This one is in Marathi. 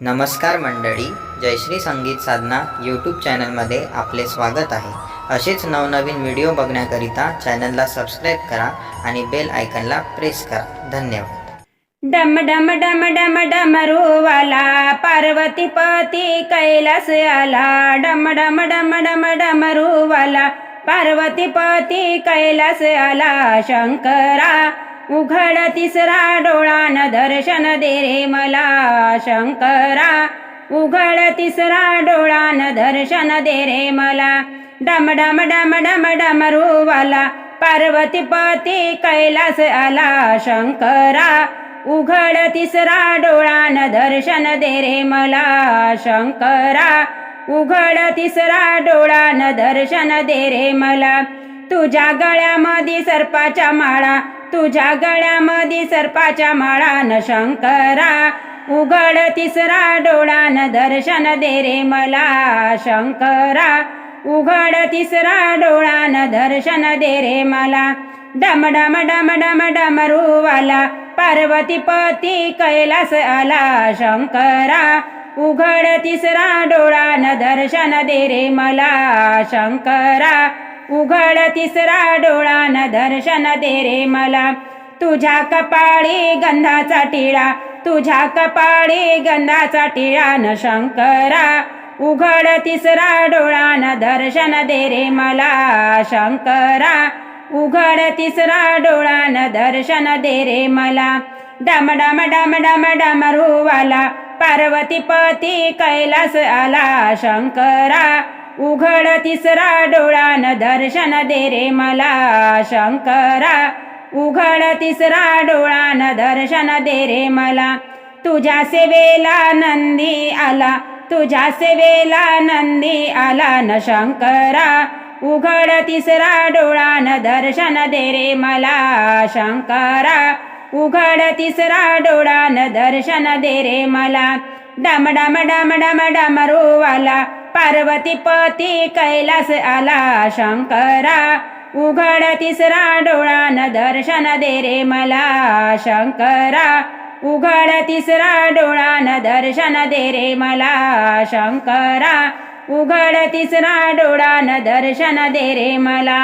नमस्कार मंडळी, जयश्री संगीत साधना यूट्यूब चॅनलमध्ये आपले स्वागत आहे। असेच नवनवीन व्हिडिओ बघण्याकरिता चॅनलला सबस्क्राईब करा आणि बेल आयकॉनला प्रेस करा। धन्यवाद। डम डम डम डम डमरूवाला पार्वतीपती कैलास आला। डम डम डम डम डमरूवाला पार्वतीपती कैलास आला। शंकरा उघड तिसरा डोळा न दर्शन दे रे मला। शंकरा उघड तिसरा डोळा न दर्शन दे रे मला। डम डम डम डम डमरूवाला पार्वतीपती कैलास आला। शंकरा उघड तिसरा डोळा न दर्शन दे रे मला। शंकरा उघड तिसरा डोळा न दर्शन दे रे मला। तुझ्या गळ्यामध्ये सर्पाच्या माळा, तुझ्या गळ्यामध्ये सर्पाच्या माळा न शंकरा उघड तिसरा डोळा न दर्शन दे रे मला। शंकरा उघड तिसरा डोळा न दर्शन दे रे मला। डम डम डम डम डमरूवाला पार्वतीपती कैलास आला। शंकरा उघड तिसरा डोळा न दर्शन दे रे मला। शंकरा उघड तिसरा डोळा न दर्शन दे रे मला। तुझ्या कपाळी गंधाचा टिळा, तुझ्या कपाळी गंधाचा टिळा न शंकरा उघड तिसरा डोळा न दर्शन दे रे मला। शंकरा उघड तिसरा डोळा न दर्शन दे रे मला। डम डम डम डम डमरूवाला पार्वतीपती कैलास आला। शंकरा उघड तिसरा डोळा न दर्शन दे रे मला। शंकरा उघड तिसरा डोळा न दर्शन दे रे मला। तुझ्या सेवेला नंदी आला, तुझ्या सेवेला नंदी आला न शंकरा उघड तिसरा डोळा न दर्शन दे रे मला। शंकरा उघड तिसरा डोळा न दर्शन दे रे मला। डम डम डम डम डमरूवाला पार्वतीपती कैलास आला। शंकरा उघड तिसरा डोळा न दर्शन दे रे मला। शंकरा उघड तिसरा डोळा न दर्शन दे रे मला। शंकरा उघड तिसरा डोळा न दर्शन दे रे मला।